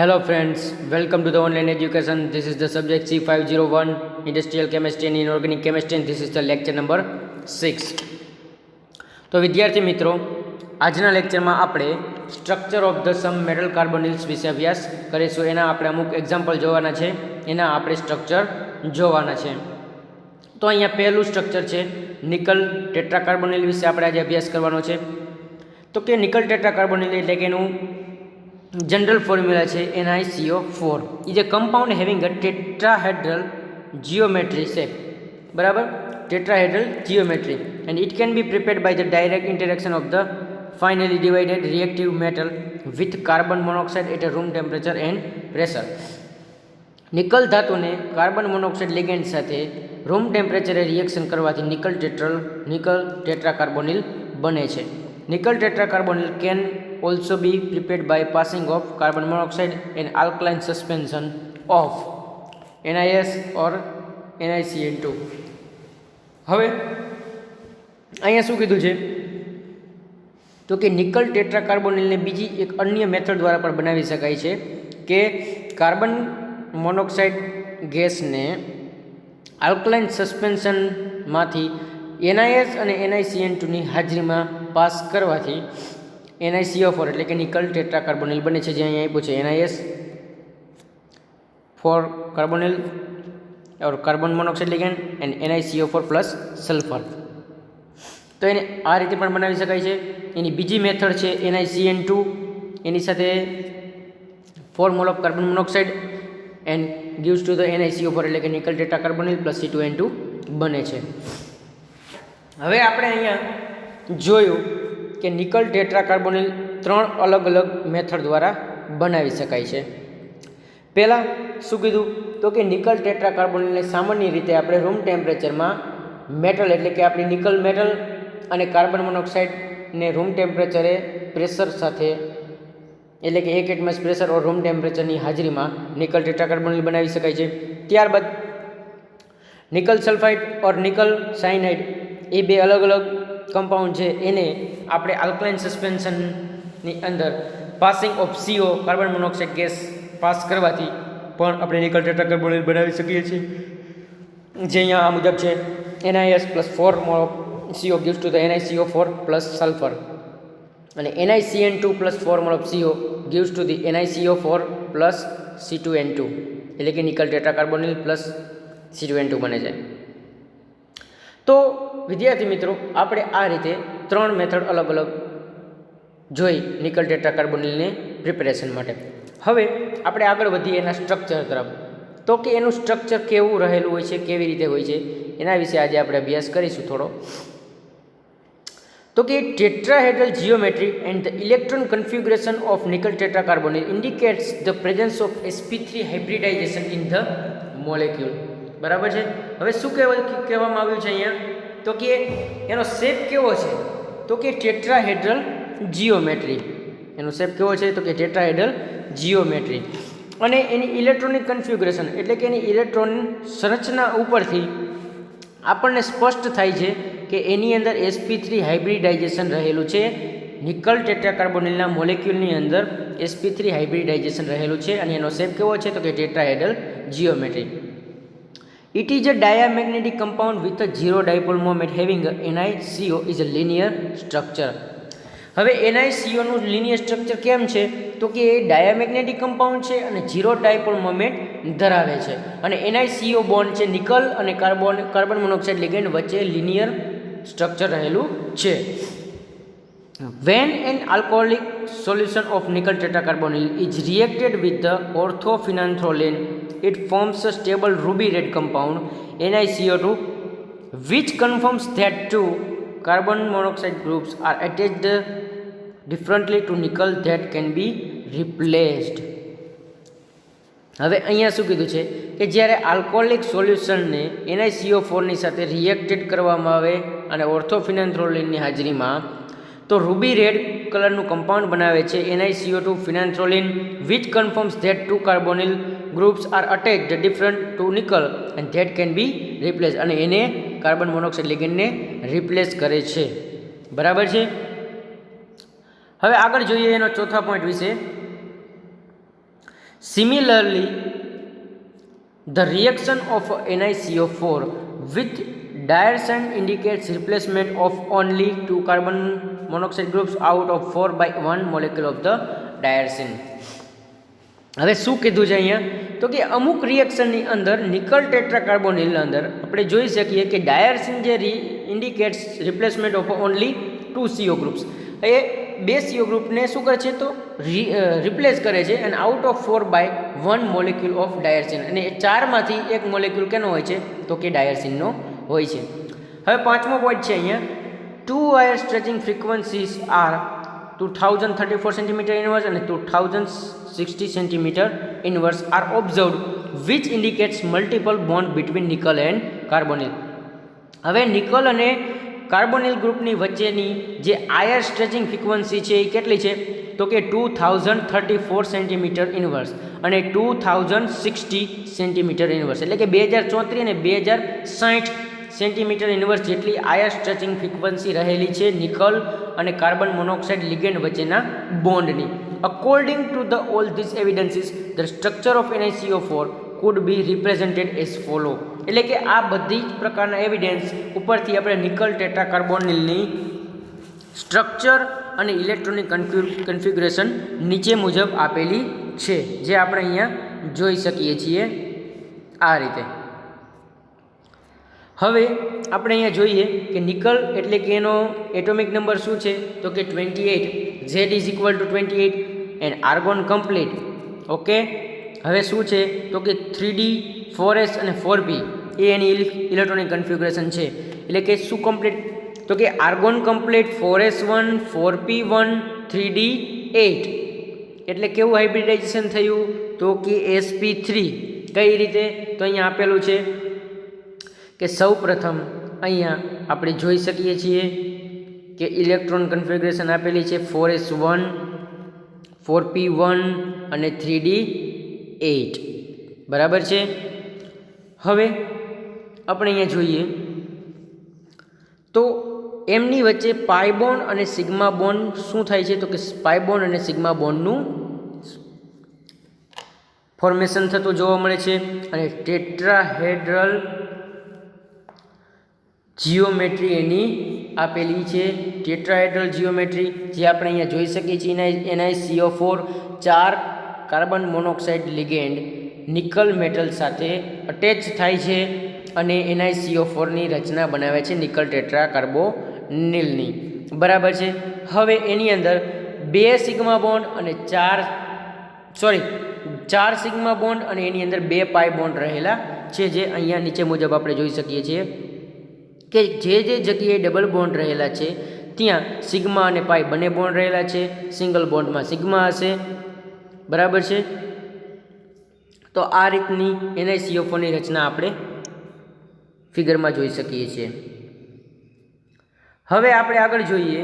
Hello friends, welcome to the online education. This is the subject C501 Industrial Chemistry and Inorganic Chemistry and this is the lecture number 6. તો વિદ્યાર્થી મિત્રો, આજના લેક્ચરમાં આપણે structure of the some metal carbonyls વિશે અભ્યાસ કરીશું. એના આપણે અમુક એક્ઝામ્પલ જોવાના છે, એના આપણે સ્ટ્રક્ચર જોવાના છે. તો અહીંયા પહેલું સ્ટ્રક્ચર છે નિકલ ટેટ્રાકાર્બોનિલ વિશે આપણે આજે અભ્યાસ કરવાનો છે. તો કે નિકલ ટેટ્રાકાર્બોનિલ એટલે કે એનું जनरल फॉर्म्यूला है NiCO4 is a compound having a tetrahedral geometry shape. बराबर, tetrahedral geometry and it can be prepared by the direct interaction of the finely divided reactive metal with carbon monoxide at a room temperature and pressure. Nickel धातु ने carbon monoxide ligand साथे room टेम्परेचरे reaction करवाथी nickel tetracarbonyl बने छे. Nickel tetracarbonyl can also be prepared by passing of carbon monoxide and alkaline suspension of NiS or NiCN2. હવે અહીંયા શું કીધું છે તો કે નિકલ ટેટ્રાકાર્બોનિલને બીજી એક અન્ય મેથડ દ્વારા પણ બનાવી શકાય છે કે કાર્બન મોનોક્સાઇડ ગેસને આલ્કલાઇન સસ્પેન્શનમાંથી NiS અને NiCN2 ની હાજરીમાં પાસ કરવાથી NiCO4 એટલે કે નિકલ ટેટ્રાકાર્બોનિલ બને છે. જે અહીંયા આપ્યું છે NiS four carbonyl or carbon monoxide ligand and NiCO4 plus sulphur. તો એને આ રીતે પણ બનાવી શકાય છે. એની બીજી મેથડ છે NiCN2, એની સાથે 4 mall of carbon monoxide and gives to the NiCO4 એટલે કે નિકલ ટેટ્રાકાર્બોનિલ પ્લસ C2N2 બને છે. હવે આપણે અહીંયા જોયું કે નિકલ ટેટ્રાકાર્બોનિલ 3 અલગ અલગ મેથડ દ્વારા બનાવી શકાય છે. પહેલાં શું કીધું તો કે નિકલ ટેટ્રાકાર્બોનિલને સામાન્ય રીતે આપણે રૂમ ટેમ્પરેચરમાં મેટલ એટલે કે આપણી નિકલ મેટલ અને કાર્બન મોનોક્સાઇડને રૂમ ટેમ્પરેચરે પ્રેશર સાથે એટલે કે 1 એટમોસ્ફિયર પ્રેશર ઓર રૂમ ટેમ્પરેચરની હાજરીમાં નિકલ ટેટ્રાકાર્બોનિલ બનાવી શકાય છે. ત્યારબાદ નિકલ સલ્ફાઇડ ઓર નિકલ સાયનાઇડ એ બે અલગ અલગ કમ્પાઉન્ડ છે, એને આપણે આલ્કલાઇન સસ્પેન્શનની અંદર passing of CO carbon monoxide gas pass કરવાથી પણ આપણે નિકલ ટેટ્રાકાર્બોનિલ બનાવી શકીએ છીએ. જે અહીંયા આ મુજબ છે NiS plus 4 mall of CO gives to the NiCO4 plus sulphur અને NiCN2 plus 4 mall of CO gives to the NiCO4 plus C2N2 એટલે કે નિકલ ટેટ્રાકાર્બોનિલ પ્લસ C2N2 બને છે. તો વિદ્યાર્થી મિત્રો, આપણે આ રીતે 3 મેથડ અલગ અલગ જોઈ નિકલ ટેટ્રાકાર્બોનિલને પ્રિપેરેશન માટે. હવે આપણે આગળ વધીએ એના સ્ટ્રક્ચર તરફ. તો કે એનું સ્ટ્રક્ચર કેવું રહેલું હોય છે, કેવી રીતે હોય છે, એના વિશે આજે આપણે અભ્યાસ કરીશું થોડો. તો કે tetrahedral geometry and the electron configuration of nickel tetracarbonyl indicates the presence of sp3 hybridization in the molecule. બરાબર છે. હવે શું કહેવામાં આવ્યું છે અહીંયા તો કે એનો શેપ કેવો છે તો કે ટેટ્રાહેડ્રલ જીઓમેટ્રી. એનો શેપ કેવો છે તો કે ટેટ્રાહેડ્રલ જીઓમેટ્રી અને એની ઇલેક્ટ્રોનિક કન્ફિગ્યુરેશન એટલે કે એની ઇલેક્ટ્રોન સંરચના ઉપરથી આપણને સ્પષ્ટ થાય છે કે એની અંદર sp3 હાઇબ્રિડાઇઝેશન રહેલું છે. નિકલ ટેટ્રાકાર્બોનિલના મોલેક્યુલની અંદર sp3 હાઇબ્રિડાઇઝેશન રહેલું છે અને એનો શેપ કેવો છે તો કે tetrahedral geometry. It is a diamagnetic compound with a zero dipole moment having a NiCO is a linear structure. હવે NiCO નું linear structure કેમ છે તો કે એ ડાયામેગ્નેટિક કમ્પાઉન્ડ છે અને ઝીરો ડાયપોલ મોમેન્ટ ધરાવે છે અને NiCO બોન્ડ છે નિકલ અને કાર્બન મોનોક્સાઇડ લિગેન્ડ વચ્ચે linear structure રહેલું છે. When an alcoholic solution of nickel tetracarbonyl is reacted with the orthophenanthrolene, it forms a stable ruby red compound NiCO2, which confirms that two carbon monoxide groups are attached differently to nickel that can be replaced. હવે અહીંયા શું કીધું છે કે જ્યારે alcoholic સોલ્યુશનને NiCO4ની સાથે reacted કરવામાં આવે અને ઓર્થોફિનાન્થ્રોલિનની હાજરીમાં તો રૂબી રેડ કલરનું કમ્પાઉન્ડ બનાવે છે NiCO2 phenanthroline, which confirms that two carbonyl groups are attached different to nickel and that can be replace અને એને કાર્બન મોનોક્સાઇડ લિગેન્ડને રિપ્લેસ કરે છે. બરાબર છે. હવે આગળ જોઈએ એનો ચોથા પોઈન્ટ વિશે Similarly, the reaction of NiCO4 with diazine indicates replacement of only 2 carbon monoxide groups out of 4 by 1 molecule of the diazine. હવે શું કીધું છે અહીંયા તો કે અમુક રિએક્શનની અંદર નિકલ ટેટ્રાકાર્બોનિલ અંદર આપણે જોઈ શકીએ કે ડાયર્સિન જે indicates replacement of only 2 CO groups, એ 2 CO ગ્રુપને શું કરે છે તો રિપ્લેસ કરે છે અને out of 4 by 1 molecule of diarsine, અને એ 4માંથી એક મોલેક્યુલ કેનો હોય છે તો કે ડાયર્સિનનો હોય છે. હવે પાંચમો પોઈન્ટ છે અહીંયા, 2 wire stretching frequencies are 2034 centimeter inverse and 2060 centimeter inverse are observed, which indicates multiple bond between nickel and carbonyl. હવે નિકલ અને કાર્બોનિલ ગ્રુપની વચ્ચેની જે આયર સ્ટ્રેચિંગ ફ્રીક્વન્સી છે એ કેટલી છે તો કે 2034 સેન્ટીમીટર ઇનવર્સ અને 2060 સેન્ટીમીટર ઇનવર્સ, એટલે કે 2034 અને 2060 સેન્ટીમીટર ઇનવર્સ જેટલી આયર સ્ટ્રેચિંગ ફ્રીક્વન્સી રહેલી છે નિકલ અને કાર્બન મોનોક્સાઇડ લિગેન્ડ વચ્ચેના બોન્ડની. According to the all this evidences the structure of NiCO4 could be represented as follow. એટલે કે આ બધી જ પ્રકારના એવિડન્સ ઉપરથી આપણે નિકલ ટેટ્રાકાર્બોનિલની સ્ટ્રક્ચર અને ઇલેક્ટ્રોનિક કન્ફિગ્યુરેશન નીચે મુજબ આપેલી છે, જે આપણે અહીંયા જોઈ શકીએ છીએ આ રીતે. હવે આપણે અહીંયા જોઈએ કે નિકલ એટલે કે એનો એટોમિક નંબર શું છે તો કે 28, Z is equal to 28 and argon complete. Okay, હવે શું છે તો કે 3D 4S અને 4P એ એની ઇલેક્ટ્રોનિક કન્ફિગ્યુરેશન છે. એટલે કે શું કમ્પ્લીટ તો કે argon complete 4S1 4P1 3D8, એટલે કેવું હાઇબ્રિડાઇઝેશન થયું તો કે sp3. કઈ રીતે તો અહીંયા આપેલું છે કે સૌ પ્રથમ અહીંયા આપણે જોઈ શકીએ છીએ કે ઇલેક્ટ્રોન કન્ફિગ્યુરેશન આપેલી છે 4s1 4p1 અને 3d8, બરાબર છે. હવે આપણે અહીંયા જોઈએ તો એમની વચ્ચે પાઈ બોન્ડ અને સિગ્મા બોન્ડ શું થાય છે તો કે પાઈ બોન્ડ અને સિગ્મા બોન્ડનું ફોર્મેશન થતું જોવા મળે છે. અને ટેટ્રાહેડ્રલ જીઓમેટ્રી એની આપેલી છે, ટેટ્રાહેડ્રલ જીઓમેટ્રી, જે આપણે અહીંયા જોઈ શકીએ છીએ. NiCO4 4 carbon monoxide ligand nickel metal સાથે અટેચ થાય છે અને NiCO4ની રચના બનાવે છે નિકલ ટેટ્રાકાર્બોનિલની, બરાબર છે. હવે એની અંદર 2 સિગ્મા બોન્ડ અને 4 સિગ્મા બોન્ડ અને એની અંદર 2 પાઈ બોન્ડ રહેલા છે, જે અહીંયા નીચે મુજબ આપણે જોઈ શકીએ છીએ કે જે જગ્યાએ ડબલ બોન્ડ રહેલા છે ત્યાં સિગ્મા અને પાઈ બંને બોન્ડ રહેલા છે, સિંગલ બોન્ડમાં સિગ્મા હશે, બરાબર છે. તો આ રીતની NiCO4ની રચના આપણે ફિગરમાં જોઈ શકીએ છીએ. હવે આપણે આગળ જોઈએ,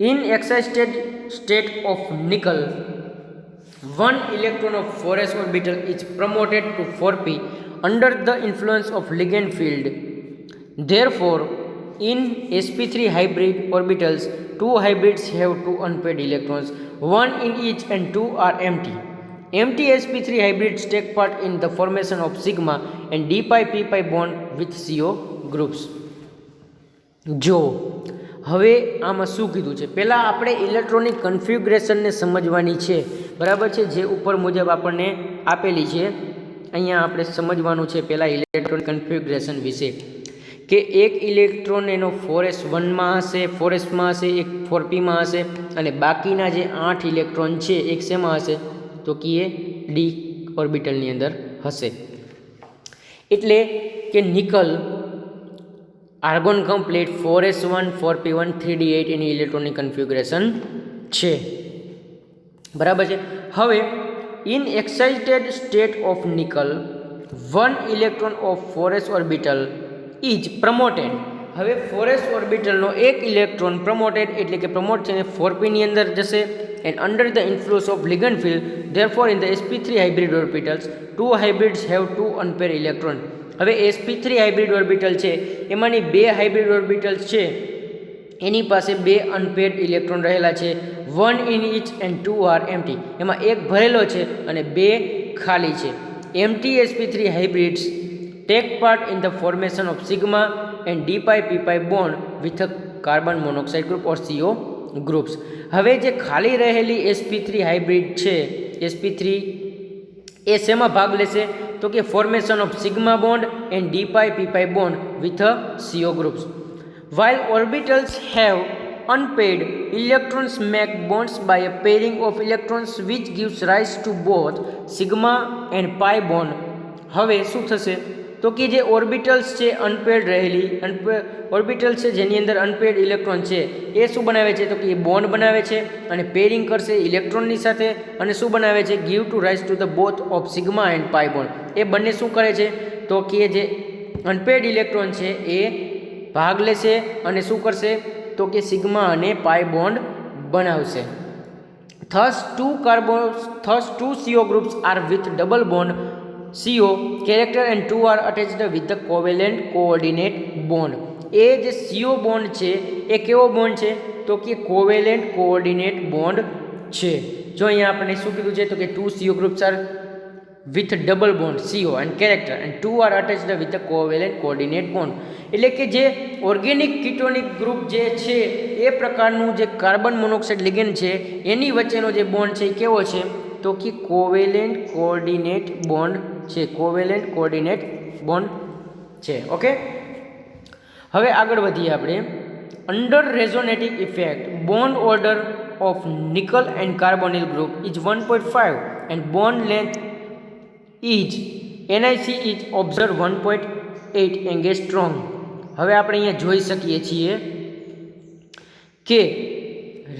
in excited state of nickel 1 electron of 4s orbital is promoted to 4p under the influence of ligand field. Therefore, in sp3 hybrid orbitals, 2 hybrids have 2 unpaired electrons, 1 in each and 2 are empty. Empty sp3 hybrids take part in the formation of sigma and d pi p pi bond with CO groups. જો હવે આમાં શું કીધું છે, પહેલાં આપણે electronic કન્ફિગ્યુરેશનને સમજવાની છે, બરાબર છે, જે ઉપર મુજબ આપણને આપેલી છે. અહીંયા આપણે સમજવાનું છે પહેલાં ઇલેક્ટ્રોનિક કન્ફિગ્યુરેશન વિશે, કે એક ઇલેક્ટ્રોન એનો 4s1માં હશે, 4sમાં હશે, એક 4pમાં હશે, અને બાકીના જે 8 ઇલેક્ટ્રોન છે એક શેમાં હશે તો કે એ ડી ઓર્બિટલની અંદર હશે. એટલે કે nickel argon complete 4s1 4p1 3d8 એની ઇલેક્ટ્રોનિક કન્ફિગ્યુરેશન છે, બરાબર છે. હવે in excited state of nickel 1 electron of 4s orbital is promoted. હવે 4s ઓર્બિટલનો એક ઇલેક્ટ્રોન પ્રમોટેડ એટલે કે પ્રમોટ થઈને 4pની અંદર જશે and under the influence of ligand field. Therefore in the sp3 hybrid orbitals 2 hybrids have 2 unpaired electron. હવે sp3 hybrid orbital છે એમાંની 2 હાઇબ્રિડ ઓર્બિટલ્સ છે એની પાસે 2 અનપેડ ઇલેક્ટ્રોન રહેલા છે, 1 in each and 2 are empty. એમાં એક ભરેલો છે અને 2 ખાલી છે. Empty sp3 hybrids take part in the formation of sigma and d pi p pi bond with a carbon monoxide group or CO groups. હવે જે ખાલી રહેલી sp3 હાઇબ્રિડ છે, sp3 એ શેમાં ભાગ લેશે? તો કે formation of sigma bond and d pi p pi bond with a CO groups. While orbitals have unpaired electrons make bonds by a pairing of electrons which gives rise to both sigma and pi bond. હવે શું થશે? તો કે જે orbitals છે unpaid રહેલી orbital છે જેની અંદર અનપેડ ઇલેક્ટ્રોન છે એ શું બનાવે છે? તો કે એ બોન્ડ બનાવે છે અને પેરિંગ કરશે ઇલેક્ટ્રોનની સાથે અને શું બનાવે છે? Give to rise to the both of sigma and pi bond. એ બંને શું કરે છે? તો કે જે અનપેડ ઇલેક્ટ્રોન છે એ ભાગ લેશે અને શું કરશે? તો કે સિગ્મા અને પાઈ બોન્ડ બનાવશે. Thus two CO groups are with double bond CO character and 2 are attached with the covalent coordinate bond. એ જે CO બોન્ડ છે એ કેવો બોન્ડ છે? તો કે કોવેલેન્ટ કોઓર્ડિનેટ બોન્ડ છે. જો અહીંયા આપણે શું કીધું છે? તો કે 2 CO groups are with double bond CO and character and 2 are attached with the covalent coordinate bond. એટલે કે જે ઓર્ગેનિક કીટોનિક ગ્રુપ જે છે એ પ્રકારનું જે કાર્બન મોનોક્સાઇડ લિગેન્ડ છે એની વચ્ચેનો જે બોન્ડ છે એ કેવો છે? તો કે કોવેલેન્ટ કોઓર્ડિનેટ બોન્ડ છે. કોવેલેન્ટ કોઓર્ડિનેટ બોન્ડ છે. ઓકે, હવે આગળ વધીએ આપણે. Under resonating effect bond order of nickel and carbonyl group is 1.5 and bond length is NiC is observe 1.8 angstrom. હવે આપણે અહીંયા જોઈ શકીએ છીએ કે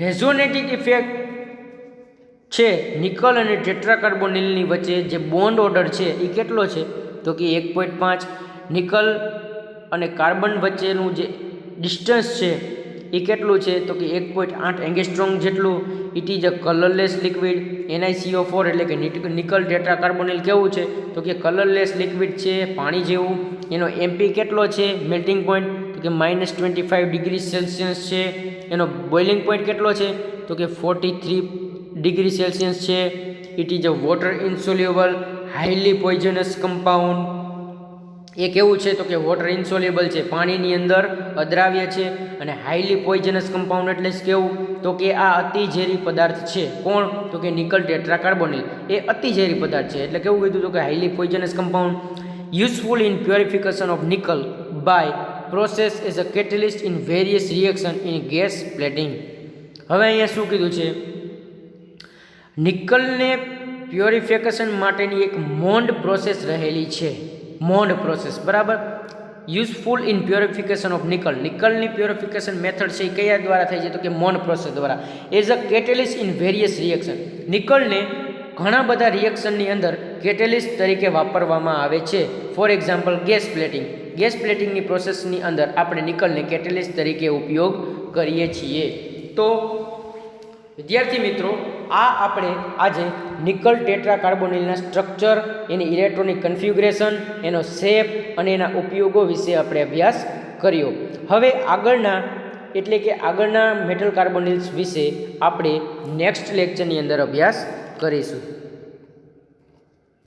રેઝોનેટિક ઇફેક્ટ છે નિકલ અને ટેટ્રાકાર્બોનિલની વચ્ચે જે બોન્ડ ઓર્ડર છે એ કેટલો છે? તો કે 1.5. નિકલ અને કાર્બન વચ્ચેનું જે ડિસ્ટન્સ છે એ કેટલું છે? તો કે 1.8 એંગસ્ટ્રોમ જેટલું. It is a colourless liquid. NiCO4 એટલે કે નિકલ ટેટ્રાકાર્બોનિલ કેવું છે? તો કે કલરલેસ લિક્વિડ છે, પાણી જેવું. એનો MP કેટલો છે? મેલ્ટિંગ પોઈન્ટ તો કે -25 ડિગ્રી સેલ્સિયસ છે. એનો બોઇલિંગ પોઈન્ટ કેટલો છે? તો કે 43 ડિગ્રી સેલ્સિયસ છે. It is a water insoluble highly poisonous compound. એ કેવું છે? તો કે વોટર ઇન્સોલ્યુબલ છે, પાણીની અંદર અદ્રાવ્ય છે. અને હાઈલી પોઈઝનસ કમ્પાઉન્ડ એટલે કેવું? તો કે આ અતિ ઝેરી પદાર્થ છે. કોણ? તો કે નિકલ ટેટ્રાકાર્બોનિલ એ અતિ ઝેરી પદાર્થ છે. એટલે કેવું કીધું? તો કે highly poisonous compound. Useful in purification of nickel by process as a catalyst in various reaction in gas plating. હવે અહીંયા શું કીધું છે? નિકલને પ્યોરિફિકેશન માટેની એક મોન્ડ પ્રોસેસ રહેલી છે. મોન્ડ પ્રોસેસ, બરાબર. Useful in purification of nickel. નિકલની પ્યોરિફિકેશન મેથડ છે એ કયા દ્વારા થાય છે? તો કે મોન્ડ પ્રોસેસ દ્વારા. As a catalyst in various reaction. નિકલને ઘણા બધા રિએક્શનની અંદર કેટેલિસ્ટ તરીકે વાપરવામાં આવે છે. For example gas plating. Gas પ્લેટિંગની પ્રોસેસની અંદર આપણે નિકલને કેટેલિસ્ટ તરીકે ઉપયોગ કરીએ છીએ. તો વિદ્યાર્થી મિત્રો, આ આપણે આજે નિકલ ટેટ્રાકાર્બોનિલના સ્ટ્રક્ચર, એની ઇલેક્ટ્રોનિક કન્ફિગ્યુરેશન, એનો શેપ અને એના ઉપયોગો વિશે આપણે અભ્યાસ કર્યો. હવે આગળના મેટલ કાર્બોનિલ્સ વિશે આપણે નેક્સ્ટ લેક્ચરની અંદર અભ્યાસ કરીશું.